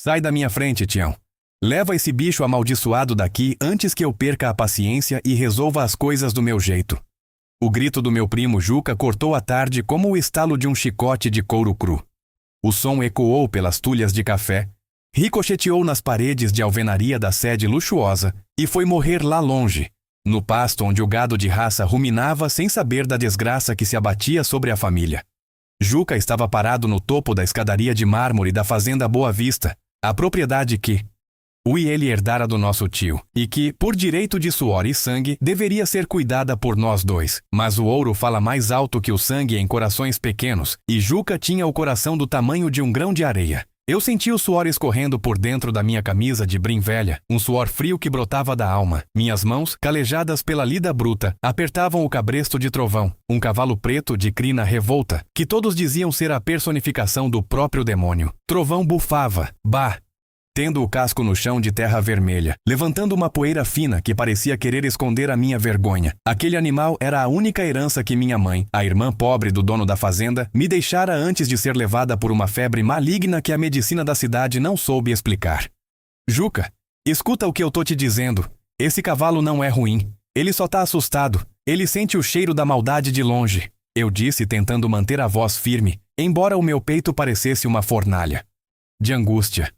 Sai da minha frente, Tião. Leva esse bicho amaldiçoado daqui antes que eu perca a paciência e resolva as coisas do meu jeito. O grito do meu primo Juca cortou a tarde como o estalo de um chicote de couro cru. O som ecoou pelas tulhas de café, ricocheteou nas paredes de alvenaria da sede luxuosa e foi morrer lá longe, no pasto onde o gado de raça ruminava sem saber da desgraça que se abatia sobre a família. Juca estava parado no topo da escadaria de mármore da fazenda Boa Vista, a propriedade que ele herdara do nosso tio, e que, por direito de suor e sangue, deveria ser cuidada por nós dois. Mas o ouro fala mais alto que o sangue em corações pequenos, e Juca tinha o coração do tamanho de um grão de areia. Eu senti o suor escorrendo por dentro da minha camisa de brim velha, um suor frio que brotava da alma. Minhas mãos, calejadas pela lida bruta, apertavam o cabresto de Trovão, um cavalo preto de crina revolta, que todos diziam ser a personificação do próprio demônio. Trovão bufava, bah! Tendo o casco no chão de terra vermelha, levantando uma poeira fina que parecia querer esconder a minha vergonha. Aquele animal era a única herança que minha mãe, a irmã pobre do dono da fazenda, me deixara antes de ser levada por uma febre maligna que a medicina da cidade não soube explicar. Juca, escuta o que eu tô te dizendo. Esse cavalo não é ruim. Ele só tá assustado. Ele sente o cheiro da maldade de longe. Eu disse tentando manter a voz firme, embora o meu peito parecesse uma fornalha. De angústia.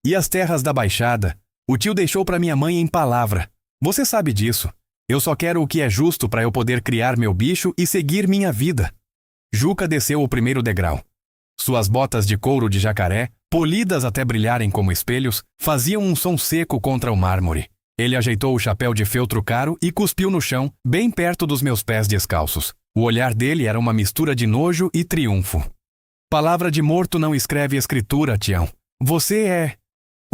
E as terras da Baixada? O tio deixou para minha mãe em palavra. Você sabe disso. Eu só quero o que é justo para eu poder criar meu bicho e seguir minha vida. Juca desceu o primeiro degrau. Suas botas de couro de jacaré, polidas até brilharem como espelhos, faziam um som seco contra o mármore. Ele ajeitou o chapéu de feltro caro e cuspiu no chão, bem perto dos meus pés descalços. O olhar dele era uma mistura de nojo e triunfo. Palavra de morto não escreve escritura, Tião. Você é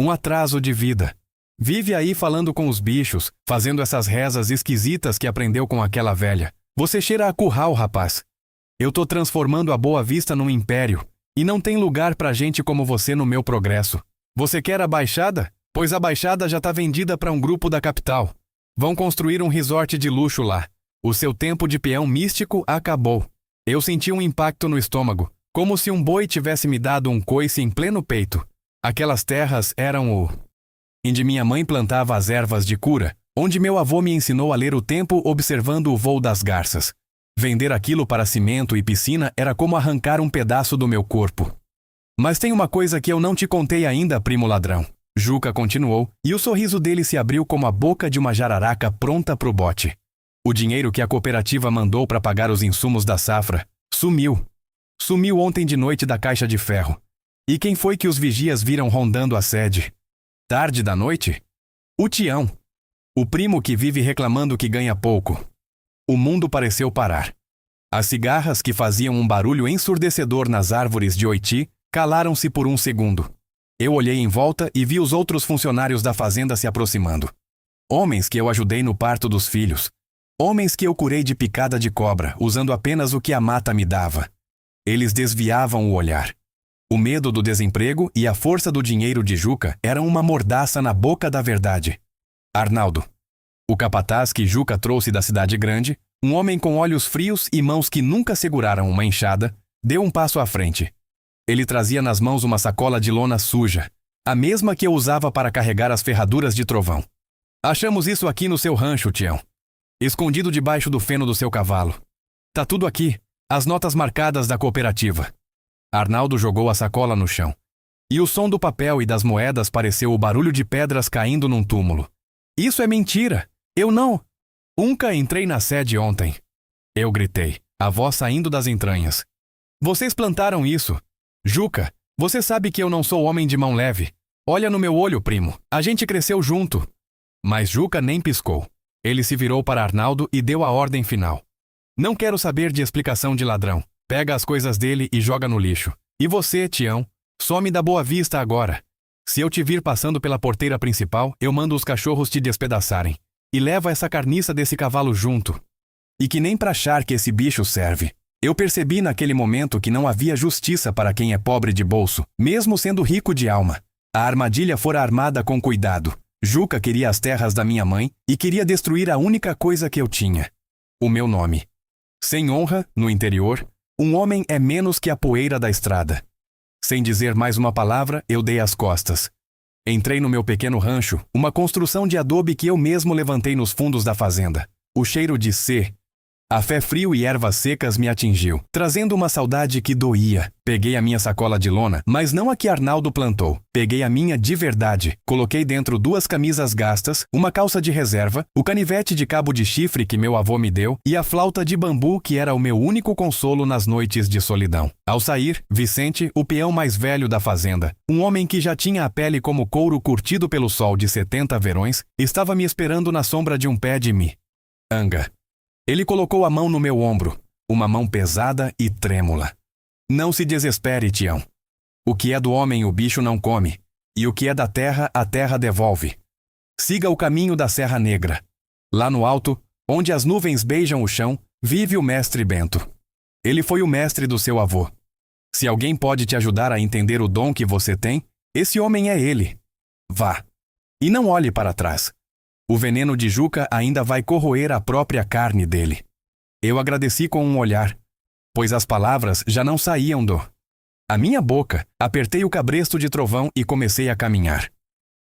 um atraso de vida. Vive aí falando com os bichos, fazendo essas rezas esquisitas que aprendeu com aquela velha. Você cheira a curral, rapaz. Eu tô transformando a Boa Vista num império, e não tem lugar pra gente como você no meu progresso. Você quer a Baixada? Pois a Baixada já tá vendida pra um grupo da capital. Vão construir um resort de luxo lá. O seu tempo de peão místico acabou. Eu senti um impacto no estômago, como se um boi tivesse me dado um coice em pleno peito. Aquelas terras eram onde minha mãe plantava as ervas de cura, onde meu avô me ensinou a ler o tempo observando o voo das garças. Vender aquilo para cimento e piscina era como arrancar um pedaço do meu corpo. Mas tem uma coisa que eu não te contei ainda, primo ladrão. Juca continuou, e o sorriso dele se abriu como a boca de uma jararaca pronta pro bote. O dinheiro que a cooperativa mandou para pagar os insumos da safra sumiu. Sumiu ontem de noite da caixa de ferro. E quem foi que os vigias viram rondando a sede? Tarde da noite? O Tião. O primo que vive reclamando que ganha pouco. O mundo pareceu parar. As cigarras que faziam um barulho ensurdecedor nas árvores de Oiti calaram-se por um segundo. Eu olhei em volta e vi os outros funcionários da fazenda se aproximando. Homens que eu ajudei no parto dos filhos. Homens que eu curei de picada de cobra, usando apenas o que a mata me dava. Eles desviavam o olhar. O medo do desemprego e a força do dinheiro de Juca eram uma mordaça na boca da verdade. Arnaldo. O capataz que Juca trouxe da cidade grande, um homem com olhos frios e mãos que nunca seguraram uma enxada, deu um passo à frente. Ele trazia nas mãos uma sacola de lona suja, a mesma que eu usava para carregar as ferraduras de Trovão. Achamos isso aqui no seu rancho, Tião. Escondido debaixo do feno do seu cavalo. Tá tudo aqui, as notas marcadas da cooperativa. Arnaldo jogou a sacola no chão. E o som do papel e das moedas pareceu o barulho de pedras caindo num túmulo. Isso é mentira! Eu não! Nunca entrei na sede ontem. Eu gritei, a voz saindo das entranhas. Vocês plantaram isso. Juca, você sabe que eu não sou homem de mão leve. Olha no meu olho, primo. A gente cresceu junto. Mas Juca nem piscou. Ele se virou para Arnaldo e deu a ordem final. Não quero saber de explicação de ladrão. Pega as coisas dele e joga no lixo. E você, Tião, some da Boa Vista agora. Se eu te vir passando pela porteira principal, eu mando os cachorros te despedaçarem. E leva essa carniça desse cavalo junto. E que nem pra achar que esse bicho serve. Eu percebi naquele momento que não havia justiça para quem é pobre de bolso, mesmo sendo rico de alma. A armadilha fora armada com cuidado. Juca queria as terras da minha mãe e queria destruir a única coisa que eu tinha. O meu nome. Sem honra, no interior, um homem é menos que a poeira da estrada. Sem dizer mais uma palavra, eu dei as costas. Entrei no meu pequeno rancho, uma construção de adobe que eu mesmo levantei nos fundos da fazenda. O cheiro de café frio e ervas secas me atingiu, trazendo uma saudade que doía. Peguei a minha sacola de lona, mas não a que Arnaldo plantou. Peguei a minha de verdade. Coloquei dentro 2 camisas gastas, uma calça de reserva, o canivete de cabo de chifre que meu avô me deu e a flauta de bambu que era o meu único consolo nas noites de solidão. Ao sair, Vicente, o peão mais velho da fazenda, um homem que já tinha a pele como couro curtido pelo sol de 70 verões, estava me esperando na sombra de um pé de anga. Ele colocou a mão no meu ombro, uma mão pesada e trêmula. Não se desespere, Tião. O que é do homem o bicho não come, e o que é da terra a terra devolve. Siga o caminho da Serra Negra. Lá no alto, onde as nuvens beijam o chão, vive o mestre Bento. Ele foi o mestre do seu avô. Se alguém pode te ajudar a entender o dom que você tem, esse homem é ele. Vá. E não olhe para trás. O veneno de Juca ainda vai corroer a própria carne dele. Eu agradeci com um olhar, pois as palavras já não saíam a minha boca. Apertei o cabresto de Trovão e comecei a caminhar.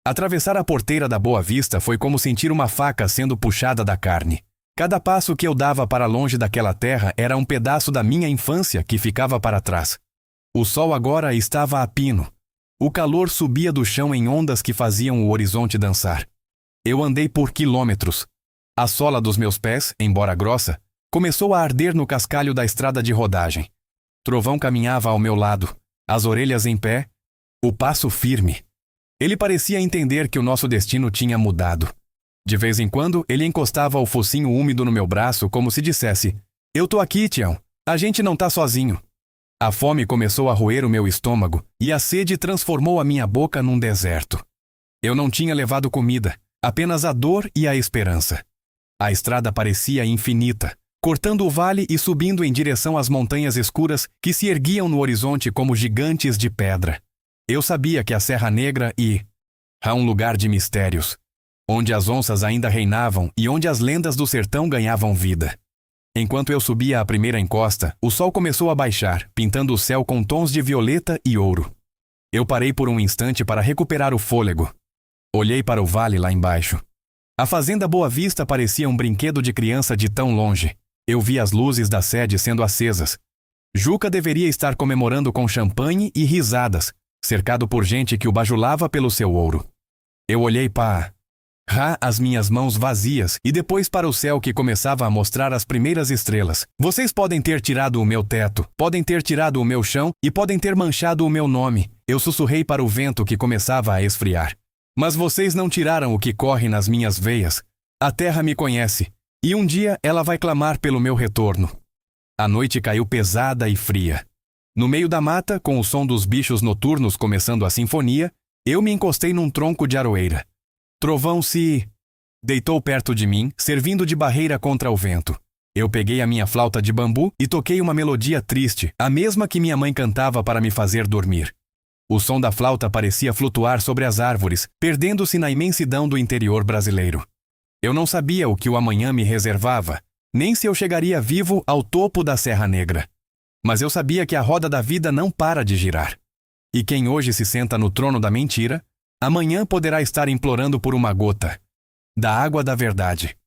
Atravessar a porteira da Boa Vista foi como sentir uma faca sendo puxada da carne. Cada passo que eu dava para longe daquela terra era um pedaço da minha infância que ficava para trás. O sol agora estava a pino. O calor subia do chão em ondas que faziam o horizonte dançar. Eu andei por quilômetros. A sola dos meus pés, embora grossa, começou a arder no cascalho da estrada de rodagem. Trovão caminhava ao meu lado, as orelhas em pé, o passo firme. Ele parecia entender que o nosso destino tinha mudado. De vez em quando, ele encostava o focinho úmido no meu braço como se dissesse: "Eu tô aqui, Tião. A gente não tá sozinho." A fome começou a roer o meu estômago e a sede transformou a minha boca num deserto. Eu não tinha levado comida. Apenas a dor e a esperança. A estrada parecia infinita, cortando o vale e subindo em direção às montanhas escuras que se erguiam no horizonte como gigantes de pedra. Eu sabia que a Serra Negra há um lugar de mistérios, onde as onças ainda reinavam e onde as lendas do sertão ganhavam vida. Enquanto eu subia a primeira encosta, o sol começou a baixar, pintando o céu com tons de violeta e ouro. Eu parei por um instante para recuperar o fôlego. Olhei para o vale lá embaixo. A fazenda Boa Vista parecia um brinquedo de criança de tão longe. Eu vi as luzes da sede sendo acesas. Juca deveria estar comemorando com champanhe e risadas, cercado por gente que o bajulava pelo seu ouro. Eu olhei para as minhas mãos vazias e depois para o céu que começava a mostrar as primeiras estrelas. Vocês podem ter tirado o meu teto, podem ter tirado o meu chão e podem ter manchado o meu nome. Eu sussurrei para o vento que começava a esfriar. Mas vocês não tiraram o que corre nas minhas veias. A terra me conhece, e um dia ela vai clamar pelo meu retorno. A noite caiu pesada e fria. No meio da mata, com o som dos bichos noturnos começando a sinfonia, eu me encostei num tronco de aroeira. Trovão se deitou perto de mim, servindo de barreira contra o vento. Eu peguei a minha flauta de bambu e toquei uma melodia triste, a mesma que minha mãe cantava para me fazer dormir. O som da flauta parecia flutuar sobre as árvores, perdendo-se na imensidão do interior brasileiro. Eu não sabia o que o amanhã me reservava, nem se eu chegaria vivo ao topo da Serra Negra. Mas eu sabia que a roda da vida não para de girar. E quem hoje se senta no trono da mentira, amanhã poderá estar implorando por uma gota da água da verdade.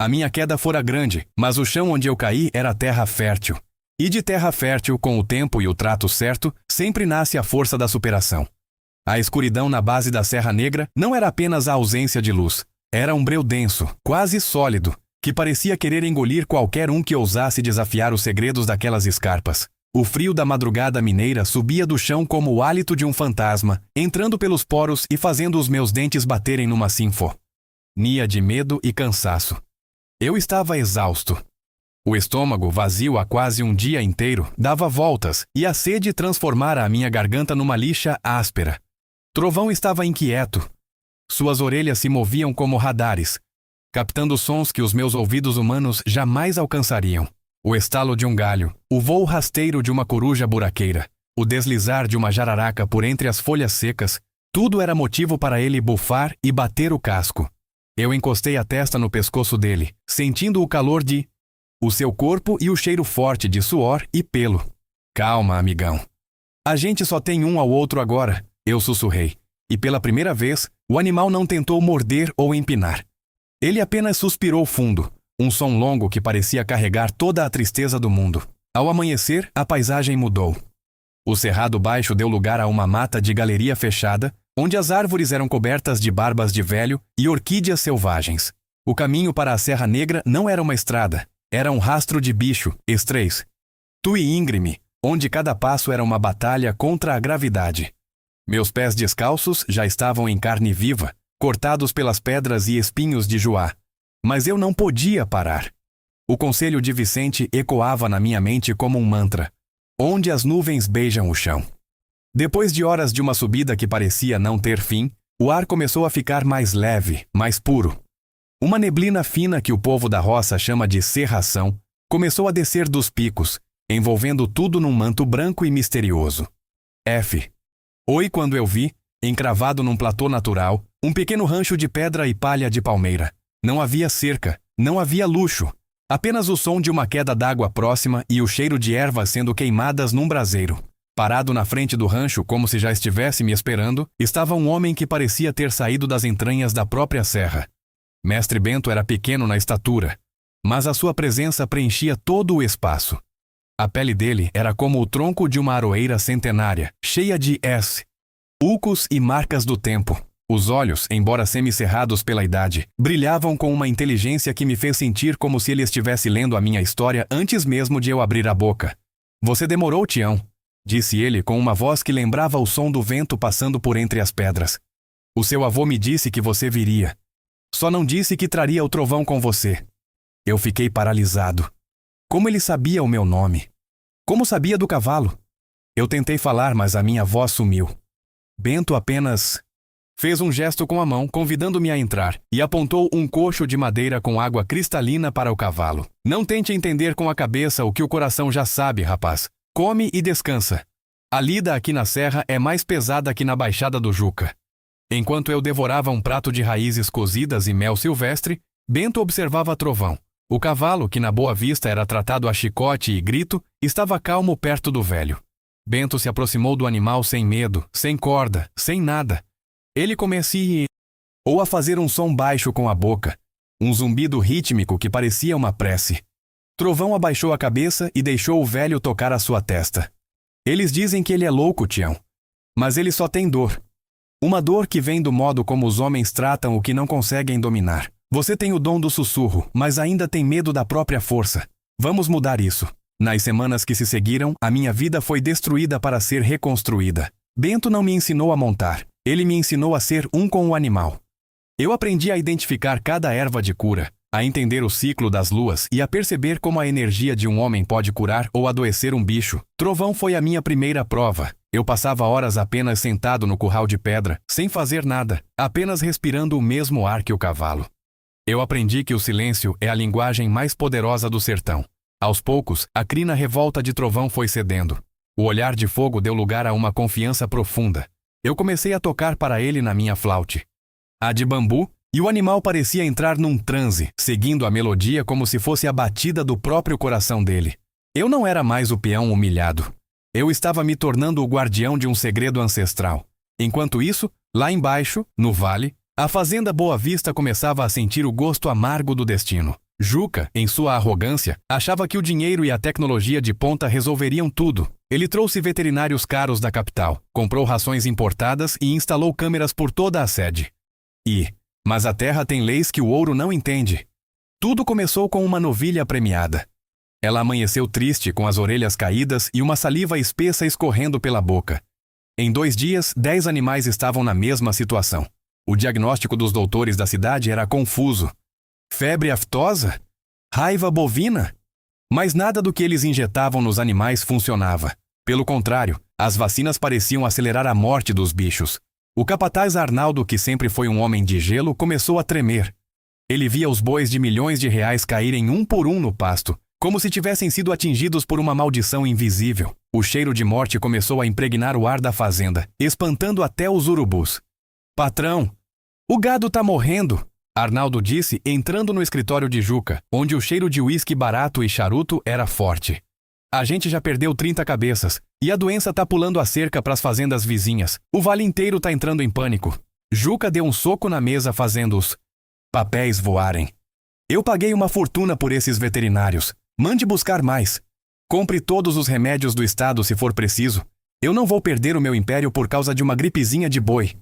A minha queda fora grande, mas o chão onde eu caí era terra fértil. E de terra fértil, com o tempo e o trato certo, sempre nasce a força da superação. A escuridão na base da Serra Negra não era apenas a ausência de luz. Era um breu denso, quase sólido, que parecia querer engolir qualquer um que ousasse desafiar os segredos daquelas escarpas. O frio da madrugada mineira subia do chão como o hálito de um fantasma, entrando pelos poros e fazendo os meus dentes baterem numa sinfonia de medo e cansaço. Eu estava exausto. O estômago, vazio há quase um dia inteiro, dava voltas, e a sede transformara a minha garganta numa lixa áspera. Trovão estava inquieto. Suas orelhas se moviam como radares, captando sons que os meus ouvidos humanos jamais alcançariam. O estalo de um galho, o voo rasteiro de uma coruja buraqueira, o deslizar de uma jararaca por entre as folhas secas, tudo era motivo para ele bufar e bater o casco. Eu encostei a testa no pescoço dele, sentindo o calor o seu corpo e o cheiro forte de suor e pelo. Calma, amigão. A gente só tem um ao outro agora, eu sussurrei. E pela primeira vez, o animal não tentou morder ou empinar. Ele apenas suspirou fundo, um som longo que parecia carregar toda a tristeza do mundo. Ao amanhecer, a paisagem mudou. O cerrado baixo deu lugar a uma mata de galeria fechada, onde as árvores eram cobertas de barbas de velho e orquídeas selvagens. O caminho para a Serra Negra não era uma estrada, era um rastro de bicho, estreis. Tu e íngreme, onde cada passo era uma batalha contra a gravidade. Meus pés descalços já estavam em carne viva, cortados pelas pedras e espinhos de Juá. Mas eu não podia parar. O conselho de Vicente ecoava na minha mente como um mantra. Onde as nuvens beijam o chão. Depois de horas de uma subida que parecia não ter fim, o ar começou a ficar mais leve, mais puro. Uma neblina fina que o povo da roça chama de cerração começou a descer dos picos, envolvendo tudo num manto branco e misterioso. Oi quando eu vi, encravado num platô natural, um pequeno rancho de pedra e palha de palmeira. Não havia cerca, não havia luxo, apenas o som de uma queda d'água próxima e o cheiro de ervas sendo queimadas num braseiro. Parado na frente do rancho como se já estivesse me esperando, estava um homem que parecia ter saído das entranhas da própria serra. Mestre Bento era pequeno na estatura, mas a sua presença preenchia todo o espaço. A pele dele era como o tronco de uma aroeira centenária, cheia de ulcos e marcas do tempo. Os olhos, embora semicerrados pela idade, brilhavam com uma inteligência que me fez sentir como se ele estivesse lendo a minha história antes mesmo de eu abrir a boca. Você demorou, Tião, disse ele com uma voz que lembrava o som do vento passando por entre as pedras. O seu avô me disse que você viria. Só não disse que traria o trovão com você. Eu fiquei paralisado. Como ele sabia o meu nome? Como sabia do cavalo? Eu tentei falar, mas a minha voz sumiu. Bento apenas fez um gesto com a mão, convidando-me a entrar, e apontou um cocho de madeira com água cristalina para o cavalo. Não tente entender com a cabeça o que o coração já sabe, rapaz. Come e descansa. A lida aqui na serra é mais pesada que na Baixada do Juca. Enquanto eu devorava um prato de raízes cozidas e mel silvestre, Bento observava Trovão. O cavalo, que na Boa Vista era tratado a chicote e grito, estava calmo perto do velho. Bento se aproximou do animal sem medo, sem corda, sem nada. Ele começou a fazer um som baixo com a boca, um zumbido rítmico que parecia uma prece. Trovão abaixou a cabeça e deixou o velho tocar a sua testa. Eles dizem que ele é louco, Tião. Mas ele só tem dor. Uma dor que vem do modo como os homens tratam o que não conseguem dominar. Você tem o dom do sussurro, mas ainda tem medo da própria força. Vamos mudar isso. Nas semanas que se seguiram, a minha vida foi destruída para ser reconstruída. Bento não me ensinou a montar. Ele me ensinou a ser um com o animal. Eu aprendi a identificar cada erva de cura, a entender o ciclo das luas e a perceber como a energia de um homem pode curar ou adoecer um bicho. Trovão foi a minha primeira prova. Eu passava horas apenas sentado no curral de pedra, sem fazer nada, apenas respirando o mesmo ar que o cavalo. Eu aprendi que o silêncio é a linguagem mais poderosa do sertão. Aos poucos, a crina revolta de Trovão foi cedendo. O olhar de fogo deu lugar a uma confiança profunda. Eu comecei a tocar para ele na minha flaute. A de bambu, e o animal parecia entrar num transe, seguindo a melodia como se fosse a batida do próprio coração dele. Eu não era mais o peão humilhado. Eu estava me tornando o guardião de um segredo ancestral. Enquanto isso, lá embaixo, no vale, a fazenda Boa Vista começava a sentir o gosto amargo do destino. Juca, em sua arrogância, achava que o dinheiro e a tecnologia de ponta resolveriam tudo. Ele trouxe veterinários caros da capital, comprou rações importadas e instalou câmeras por toda a sede. Mas a terra tem leis que o ouro não entende. Tudo começou com uma novilha premiada. Ela amanheceu triste, com as orelhas caídas e uma saliva espessa escorrendo pela boca. Em 2 dias, 10 animais estavam na mesma situação. O diagnóstico dos doutores da cidade era confuso. Febre aftosa? Raiva bovina? Mas nada do que eles injetavam nos animais funcionava. Pelo contrário, as vacinas pareciam acelerar a morte dos bichos. O capataz Arnaldo, que sempre foi um homem de gelo, começou a tremer. Ele via os bois de milhões de reais caírem um por um no pasto, como se tivessem sido atingidos por uma maldição invisível. O cheiro de morte começou a impregnar o ar da fazenda, espantando até os urubus. Patrão, o gado tá morrendo, Arnaldo disse, entrando no escritório de Juca, onde o cheiro de uísque barato e charuto era forte. A gente já perdeu 30 cabeças, e a doença tá pulando a cerca pras fazendas vizinhas. O vale inteiro tá entrando em pânico. Juca deu um soco na mesa fazendo os papéis voarem. Eu paguei uma fortuna por esses veterinários. Mande buscar mais. Compre todos os remédios do estado se for preciso. Eu não vou perder o meu império por causa de uma gripezinha de boi.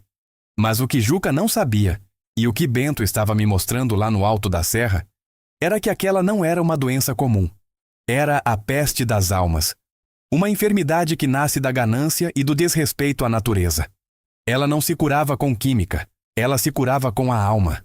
Mas o que Juca não sabia, e o que Bento estava me mostrando lá no alto da serra, era que aquela não era uma doença comum. Era a peste das almas. Uma enfermidade que nasce da ganância e do desrespeito à natureza. Ela não se curava com química, ela se curava com a alma.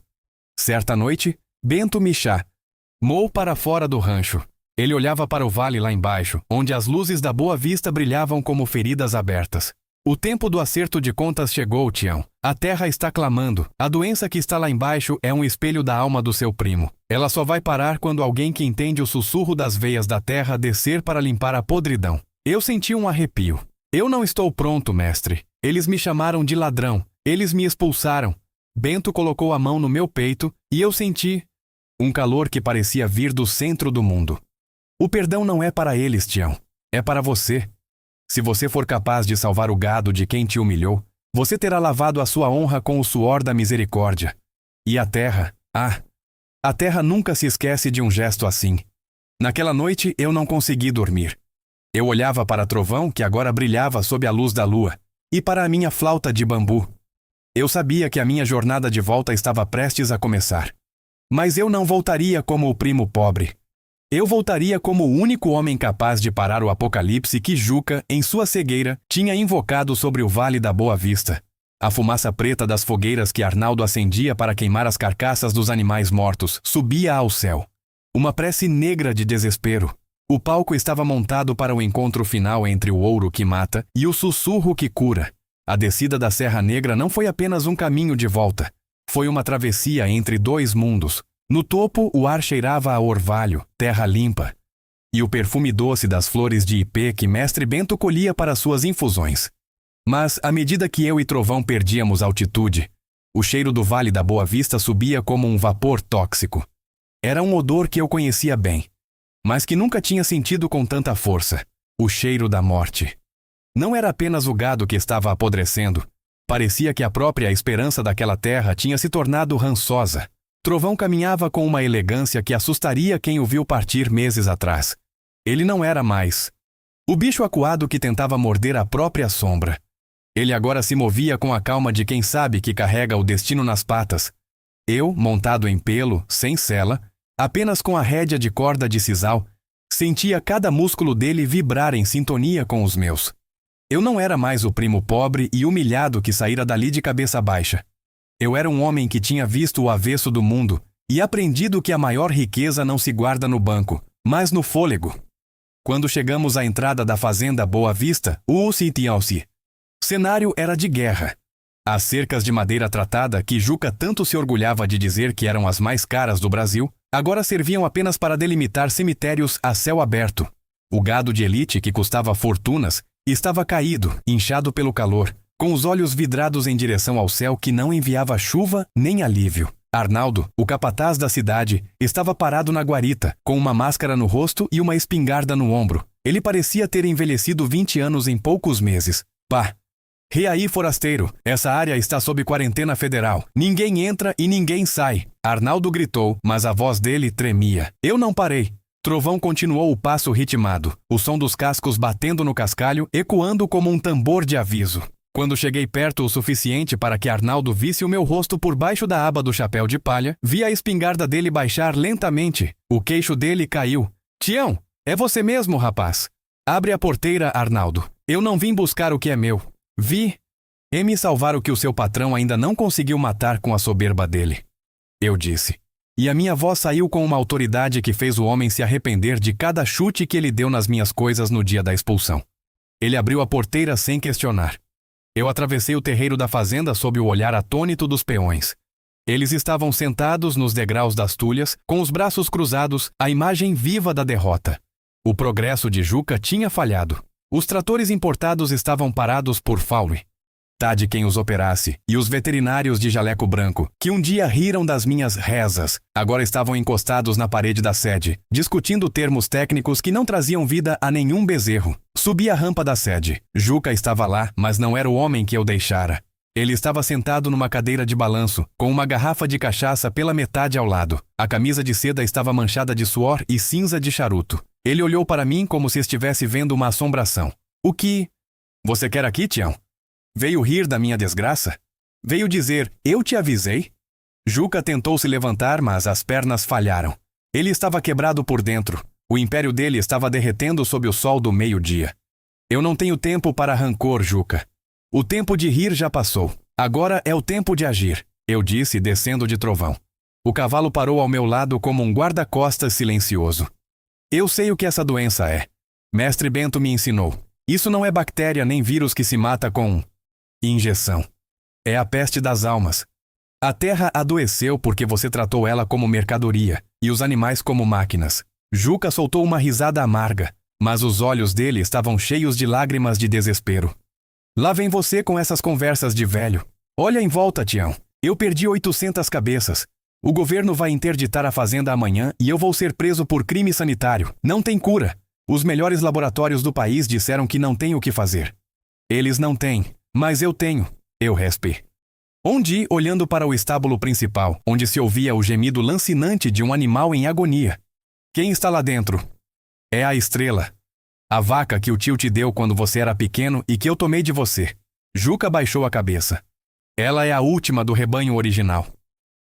Certa noite, Bento me chamou para fora do rancho. Ele olhava para o vale lá embaixo, onde as luzes da Boa Vista brilhavam como feridas abertas. O tempo do acerto de contas chegou, Tião. A terra está clamando. A doença que está lá embaixo é um espelho da alma do seu primo. Ela só vai parar quando alguém que entende o sussurro das veias da terra descer para limpar a podridão. Eu senti um arrepio. Eu não estou pronto, mestre. Eles me chamaram de ladrão. Eles me expulsaram. Bento colocou a mão no meu peito e eu senti um calor que parecia vir do centro do mundo. O perdão não é para eles, Tião. É para você. Se você for capaz de salvar o gado de quem te humilhou, você terá lavado a sua honra com o suor da misericórdia. E a terra, a terra nunca se esquece de um gesto assim. Naquela noite eu não consegui dormir. Eu olhava para Trovão, que agora brilhava sob a luz da lua, e para a minha flauta de bambu. Eu sabia que a minha jornada de volta estava prestes a começar. Mas eu não voltaria como o primo pobre. Eu voltaria como o único homem capaz de parar o apocalipse que Juca, em sua cegueira, tinha invocado sobre o Vale da Boa Vista. A fumaça preta das fogueiras que Arnaldo acendia para queimar as carcaças dos animais mortos subia ao céu. Uma prece negra de desespero. O palco estava montado para o encontro final entre o ouro que mata e o sussurro que cura. A descida da Serra Negra não foi apenas um caminho de volta. Foi uma travessia entre dois mundos. No topo, o ar cheirava a orvalho, terra limpa, e o perfume doce das flores de ipê que Mestre Bento colhia para suas infusões. Mas, à medida que eu e Trovão perdíamos altitude, o cheiro do Vale da Boa Vista subia como um vapor tóxico. Era um odor que eu conhecia bem, mas que nunca tinha sentido com tanta força. O cheiro da morte. Não era apenas o gado que estava apodrecendo. Parecia que a própria esperança daquela terra tinha se tornado rançosa. Trovão caminhava com uma elegância que assustaria quem o viu partir meses atrás. Ele não era mais o bicho acuado que tentava morder a própria sombra. Ele agora se movia com a calma de quem sabe que carrega o destino nas patas. Eu, montado em pelo, sem sela, apenas com a rédea de corda de sisal, sentia cada músculo dele vibrar em sintonia com os meus. Eu não era mais o primo pobre e humilhado que saíra dali de cabeça baixa. Eu era um homem que tinha visto o avesso do mundo e aprendido que a maior riqueza não se guarda no banco, mas no fôlego. Quando chegamos à entrada da fazenda Boa Vista, o cenário era de guerra. As cercas de madeira tratada, que Juca tanto se orgulhava de dizer que eram as mais caras do Brasil, agora serviam apenas para delimitar cemitérios a céu aberto. O gado de elite, que custava fortunas, estava caído, inchado pelo calor, com os olhos vidrados em direção ao céu que não enviava chuva nem alívio. Arnaldo, o capataz da cidade, estava parado na guarita, com uma máscara no rosto e uma espingarda no ombro. Ele parecia ter envelhecido 20 anos em poucos meses. Pá! Reaí, forasteiro, essa área está sob quarentena federal. Ninguém entra e ninguém sai. Arnaldo gritou, mas a voz dele tremia. Eu não parei. Trovão continuou o passo ritmado, o som dos cascos batendo no cascalho, ecoando como um tambor de aviso. Quando cheguei perto o suficiente para que Arnaldo visse o meu rosto por baixo da aba do chapéu de palha, vi a espingarda dele baixar lentamente. O queixo dele caiu. Tião, é você mesmo, rapaz. Abre a porteira, Arnaldo. Eu não vim buscar o que é meu. Me salvar o que o seu patrão ainda não conseguiu matar com a soberba dele. Eu disse. E a minha voz saiu com uma autoridade que fez o homem se arrepender de cada chute que ele deu nas minhas coisas no dia da expulsão. Ele abriu a porteira sem questionar. Eu atravessei o terreiro da fazenda sob o olhar atônito dos peões. Eles estavam sentados nos degraus das tulhas, com os braços cruzados, a imagem viva da derrota. O progresso de Juca tinha falhado. Os tratores importados estavam parados por Faule. Tá de quem os operasse, e os veterinários de jaleco branco, que um dia riram das minhas rezas, agora estavam encostados na parede da sede, discutindo termos técnicos que não traziam vida a nenhum bezerro. Subi a rampa da sede. Juca estava lá, mas não era o homem que eu deixara. Ele estava sentado numa cadeira de balanço, com uma garrafa de cachaça pela metade ao lado. A camisa de seda estava manchada de suor e cinza de charuto. Ele olhou para mim como se estivesse vendo uma assombração. O que... Você quer aqui, Tião? Veio rir da minha desgraça? Veio dizer, eu te avisei? Juca tentou se levantar, mas as pernas falharam. Ele estava quebrado por dentro. O império dele estava derretendo sob o sol do meio-dia. Eu não tenho tempo para rancor, Juca. O tempo de rir já passou. Agora é o tempo de agir, eu disse, descendo de trovão. O cavalo parou ao meu lado como um guarda-costas silencioso. Eu sei o que essa doença é. Mestre Bento me ensinou. Isso não é bactéria nem vírus que se mata com... injeção. É a peste das almas. A terra adoeceu porque você tratou ela como mercadoria, e os animais como máquinas. Juca soltou uma risada amarga, mas os olhos dele estavam cheios de lágrimas de desespero. Lá vem você com essas conversas de velho. Olha em volta, Tião. Eu perdi 800 cabeças. O governo vai interditar a fazenda amanhã e eu vou ser preso por crime sanitário. Não tem cura. Os melhores laboratórios do país disseram que não tem o que fazer. Eles não têm. Mas eu tenho, eu respi. Ondi, olhando para o estábulo principal, onde se ouvia o gemido lancinante de um animal em agonia. Quem está lá dentro? É a Estrela. A vaca que o tio te deu quando você era pequeno e que eu tomei de você. Juca baixou a cabeça. Ela é a última do rebanho original.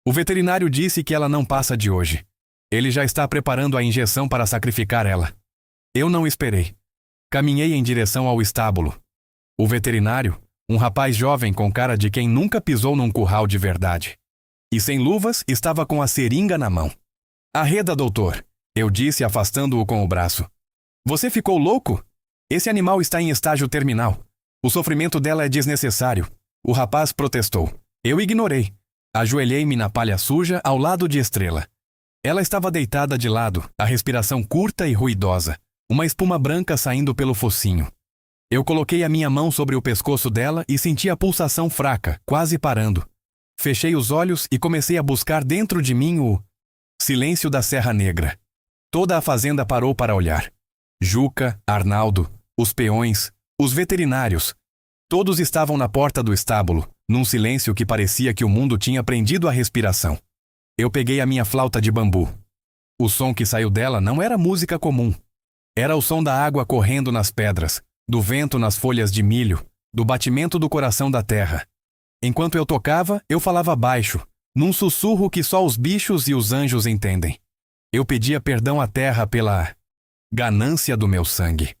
O veterinário disse que ela não passa de hoje. Ele já está preparando a injeção para sacrificar ela. Eu não esperei. Caminhei em direção ao estábulo. O veterinário, um rapaz jovem com cara de quem nunca pisou num curral de verdade. E sem luvas, estava com a seringa na mão. Arreda, doutor, eu disse, afastando-o com o braço. Você ficou louco? Esse animal está em estágio terminal. O sofrimento dela é desnecessário. O rapaz protestou. Eu ignorei. Ajoelhei-me na palha suja ao lado de Estrela. Ela estava deitada de lado, a respiração curta e ruidosa, uma espuma branca saindo pelo focinho. Eu coloquei a minha mão sobre o pescoço dela e senti a pulsação fraca, quase parando. Fechei os olhos e comecei a buscar dentro de mim o silêncio da Serra Negra. Toda a fazenda parou para olhar. Juca, Arnaldo, os peões, os veterinários. Todos estavam na porta do estábulo, num silêncio que parecia que o mundo tinha prendido a respiração. Eu peguei a minha flauta de bambu. O som que saiu dela não era música comum. Era o som da água correndo nas pedras, do vento nas folhas de milho, do batimento do coração da terra. Enquanto eu tocava, eu falava baixo, num sussurro que só os bichos e os anjos entendem. Eu pedia perdão à terra pela ganância do meu sangue.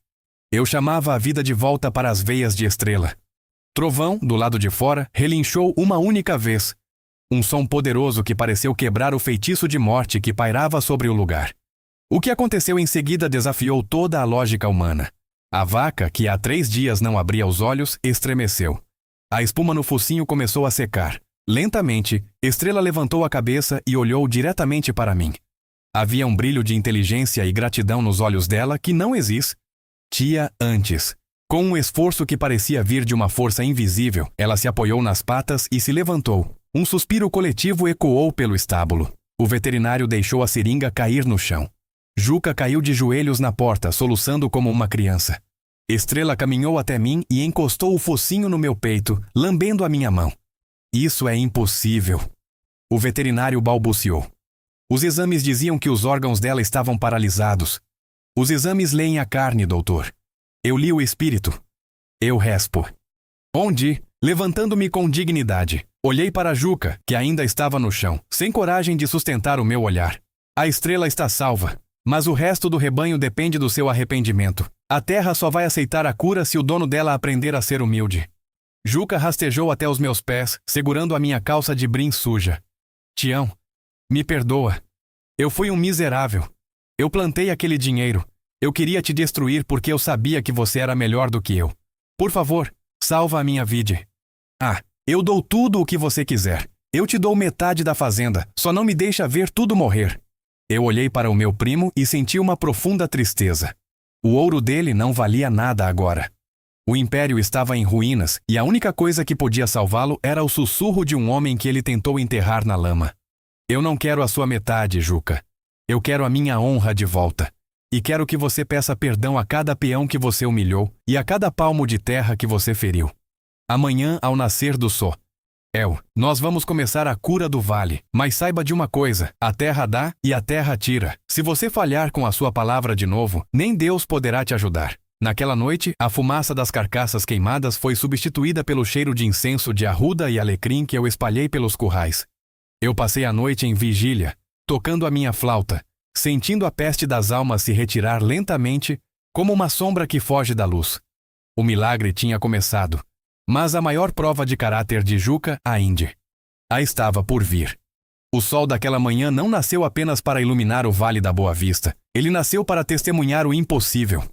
Eu chamava a vida de volta para as veias de Estrela. Trovão, do lado de fora, relinchou uma única vez. Um som poderoso que pareceu quebrar o feitiço de morte que pairava sobre o lugar. O que aconteceu em seguida desafiou toda a lógica humana. A vaca, que há 3 dias não abria os olhos, estremeceu. A espuma no focinho começou a secar. Lentamente, Estrela levantou a cabeça e olhou diretamente para mim. Havia um brilho de inteligência e gratidão nos olhos dela que não existia antes. Com um esforço que parecia vir de uma força invisível, ela se apoiou nas patas e se levantou. Um suspiro coletivo ecoou pelo estábulo. O veterinário deixou a seringa cair no chão. Juca caiu de joelhos na porta, soluçando como uma criança. Estrela caminhou até mim e encostou o focinho no meu peito, lambendo a minha mão. Isso é impossível. O veterinário balbuciou. Os exames diziam que os órgãos dela estavam paralisados. Os exames leem a carne, doutor. Eu li o espírito. Eu respo. Onde? Levantando-me com dignidade. Olhei para Juca, que ainda estava no chão, sem coragem de sustentar o meu olhar. A Estrela está salva, mas o resto do rebanho depende do seu arrependimento. A terra só vai aceitar a cura se o dono dela aprender a ser humilde. Juca rastejou até os meus pés, segurando a minha calça de brim suja. Tião, me perdoa. Eu fui um miserável. Eu plantei aquele dinheiro. Eu queria te destruir porque eu sabia que você era melhor do que eu. Por favor, salva a minha vida. Ah, eu dou tudo o que você quiser. Eu te dou metade da fazenda, só não me deixa ver tudo morrer. Eu olhei para o meu primo e senti uma profunda tristeza. O ouro dele não valia nada agora. O império estava em ruínas e a única coisa que podia salvá-lo era o sussurro de um homem que ele tentou enterrar na lama. Eu não quero a sua metade, Juca. Eu quero a minha honra de volta. E quero que você peça perdão a cada peão que você humilhou e a cada palmo de terra que você feriu. Amanhã, ao nascer do sol, nós vamos começar a cura do vale, mas saiba de uma coisa, a terra dá e a terra tira. Se você falhar com a sua palavra de novo, nem Deus poderá te ajudar. Naquela noite, a fumaça das carcaças queimadas foi substituída pelo cheiro de incenso de arruda e alecrim que eu espalhei pelos currais. Eu passei a noite em vigília, tocando a minha flauta, sentindo a peste das almas se retirar lentamente, como uma sombra que foge da luz. O milagre tinha começado, mas a maior prova de caráter de Juca ainda estava por vir. O sol daquela manhã não nasceu apenas para iluminar o Vale da Boa Vista, ele nasceu para testemunhar o impossível.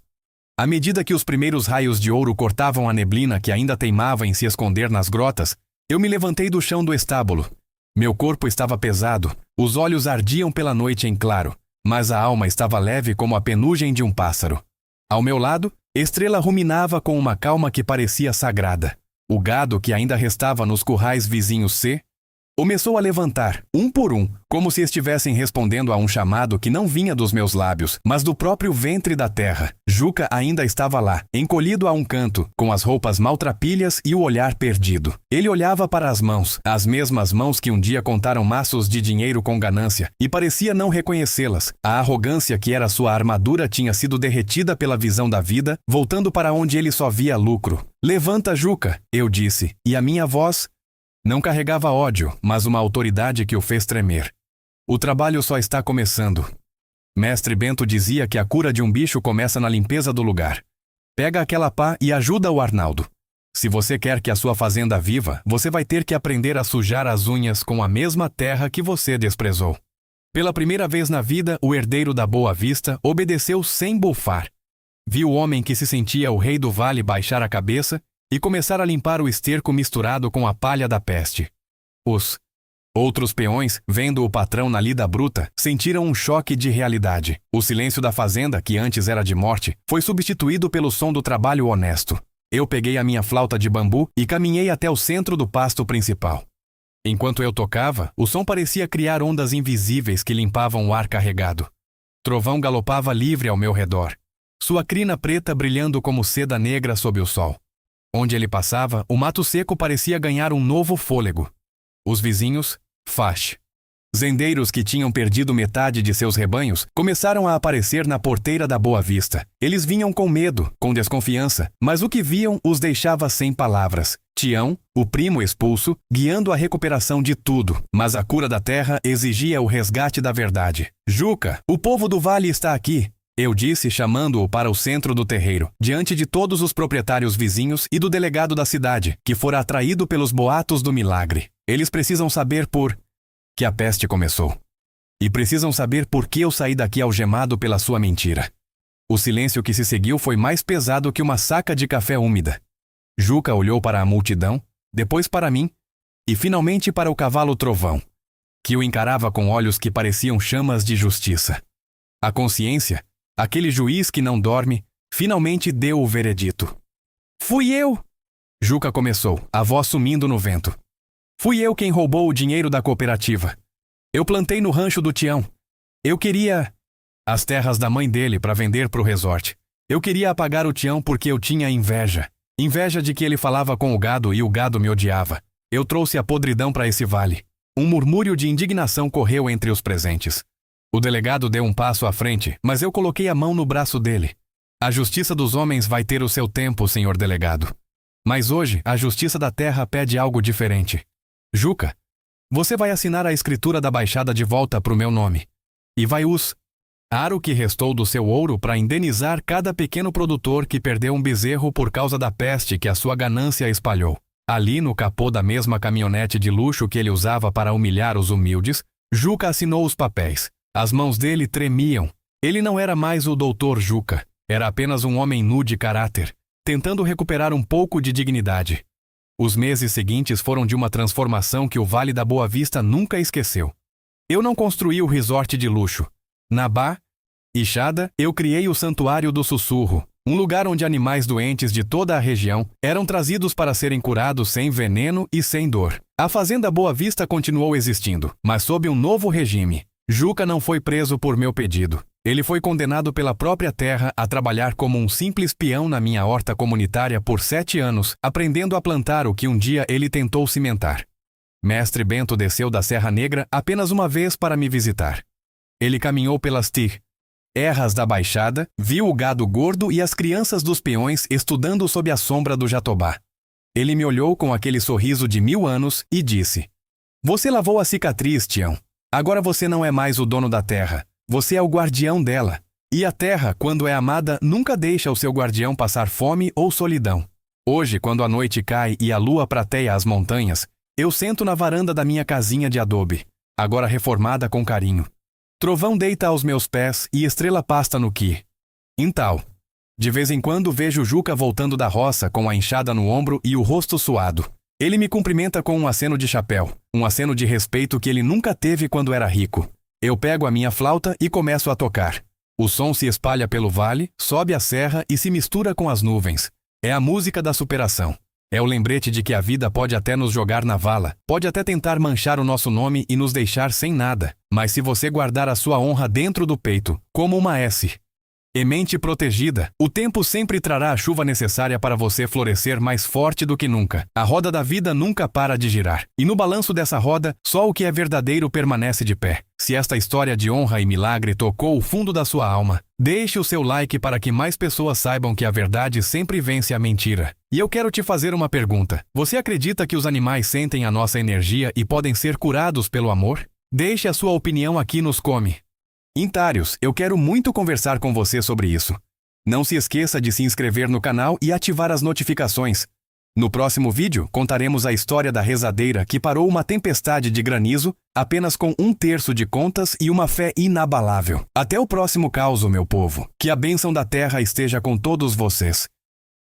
À medida que os primeiros raios de ouro cortavam a neblina que ainda teimava em se esconder nas grotas, eu me levantei do chão do estábulo. Meu corpo estava pesado, os olhos ardiam pela noite em claro, mas a alma estava leve como a penugem de um pássaro. Ao meu lado, Estrela ruminava com uma calma que parecia sagrada. O gado que ainda restava nos currais vizinhos começou a levantar, um por um, como se estivessem respondendo a um chamado que não vinha dos meus lábios, mas do próprio ventre da terra. Juca ainda estava lá, encolhido a um canto, com as roupas maltrapilhas e o olhar perdido. Ele olhava para as mesmas mãos que um dia contaram maços de dinheiro com ganância, e parecia não reconhecê-las. A arrogância que era sua armadura tinha sido derretida pela visão da vida, voltando para onde ele só via lucro. "Levanta, Juca", eu disse, e a minha voz não carregava ódio, mas uma autoridade que o fez tremer. "O trabalho só está começando." Mestre Bento dizia que a cura de um bicho começa na limpeza do lugar. Pega aquela pá e ajuda o Arnaldo. Se você quer que a sua fazenda viva, você vai ter que aprender a sujar as unhas com a mesma terra que você desprezou. Pela primeira vez na vida, o herdeiro da Boa Vista obedeceu sem bufar. Viu o homem que se sentia o rei do vale baixar a cabeça e começar a limpar o esterco misturado com a palha da peste. Os outros peões, vendo o patrão na lida bruta, sentiram um choque de realidade. O silêncio da fazenda, que antes era de morte, foi substituído pelo som do trabalho honesto. Eu peguei a minha flauta de bambu e caminhei até o centro do pasto principal. Enquanto eu tocava, o som parecia criar ondas invisíveis que limpavam o ar carregado. Trovão galopava livre ao meu redor, sua crina preta brilhando como seda negra sob o sol. Onde ele passava, o mato seco parecia ganhar um novo fôlego. Os vizinhos, zendeiros que tinham perdido metade de seus rebanhos, começaram a aparecer na porteira da Boa Vista. Eles vinham com medo, com desconfiança, mas o que viam os deixava sem palavras. Tião, o primo expulso, guiando a recuperação de tudo, mas a cura da terra exigia o resgate da verdade. "Juca, o povo do vale está aqui", eu disse, chamando-o para o centro do terreiro, diante de todos os proprietários vizinhos e do delegado da cidade, que fora atraído pelos boatos do milagre. Eles precisam saber que a peste começou. E precisam saber por que eu saí daqui algemado pela sua mentira. O silêncio que se seguiu foi mais pesado que uma saca de café úmida. Juca olhou para a multidão, depois para mim, e finalmente para o cavalo Trovão, que o encarava com olhos que pareciam chamas de justiça. A consciência, aquele juiz que não dorme, finalmente deu o veredito. "Fui eu!" Juca começou, a voz sumindo no vento. "Fui eu quem roubou o dinheiro da cooperativa. Eu plantei no rancho do Tião. Eu queria as terras da mãe dele para vender pro resort. Eu queria apagar o Tião porque eu tinha inveja. Inveja de que ele falava com o gado e o gado me odiava. Eu trouxe a podridão para esse vale." Um murmúrio de indignação correu entre os presentes. O delegado deu um passo à frente, mas eu coloquei a mão no braço dele. "A justiça dos homens vai ter o seu tempo, senhor delegado. Mas hoje, a justiça da terra pede algo diferente. Juca, você vai assinar a escritura da baixada de volta pro meu nome. E vai dar o que restou do seu ouro para indenizar cada pequeno produtor que perdeu um bezerro por causa da peste que a sua ganância espalhou." Ali, no capô da mesma caminhonete de luxo que ele usava para humilhar os humildes, Juca assinou os papéis. As mãos dele tremiam. Ele não era mais o doutor Juca. Era apenas um homem nu de caráter, tentando recuperar um pouco de dignidade. Os meses seguintes foram de uma transformação que o Vale da Boa Vista nunca esqueceu. Eu não construí o resort de luxo. Na Baixada, eu criei o Santuário do Sussurro, um lugar onde animais doentes de toda a região eram trazidos para serem curados sem veneno e sem dor. A Fazenda Boa Vista continuou existindo, mas sob um novo regime. Juca não foi preso por meu pedido. Ele foi condenado pela própria terra a trabalhar como um simples peão na minha horta comunitária por 7 anos, aprendendo a plantar o que um dia ele tentou cimentar. Mestre Bento desceu da Serra Negra apenas uma vez para me visitar. Ele caminhou pelas erras da Baixada, viu o gado gordo e as crianças dos peões estudando sob a sombra do jatobá. Ele me olhou com aquele sorriso de 1000 anos e disse: "Você lavou a cicatriz, Tião. Agora você não é mais o dono da terra. Você é o guardião dela. E a terra, quando é amada, nunca deixa o seu guardião passar fome ou solidão. Hoje, quando a noite cai e a lua prateia as montanhas, eu sento na varanda da minha casinha de adobe, agora reformada com carinho. Trovão deita aos meus pés e estrela pasta no quintal. De vez em quando vejo Juca voltando da roça com a enxada no ombro e o rosto suado. Ele me cumprimenta com um aceno de chapéu, um aceno de respeito que ele nunca teve quando era rico. Eu pego a minha flauta e começo a tocar. O som se espalha pelo vale, sobe a serra e se mistura com as nuvens. É a música da superação. É o lembrete de que a vida pode até nos jogar na vala, pode até tentar manchar o nosso nome e nos deixar sem nada, mas se você guardar a sua honra dentro do peito, como uma mente protegida, o tempo sempre trará a chuva necessária para você florescer mais forte do que nunca. A roda da vida nunca para de girar, e no balanço dessa roda, só o que é verdadeiro permanece de pé. Se esta história de honra e milagre tocou o fundo da sua alma, deixe o seu like para que mais pessoas saibam que a verdade sempre vence a mentira. E eu quero te fazer uma pergunta. Você acredita que os animais sentem a nossa energia e podem ser curados pelo amor? Deixe a sua opinião aqui nos comentários. Eu quero muito conversar com você sobre isso. Não se esqueça de se inscrever no canal e ativar as notificações. No próximo vídeo, contaremos a história da rezadeira que parou uma tempestade de granizo apenas com 1/3 de contas e uma fé inabalável. Até o próximo caos, meu povo. Que a bênção da terra esteja com todos vocês.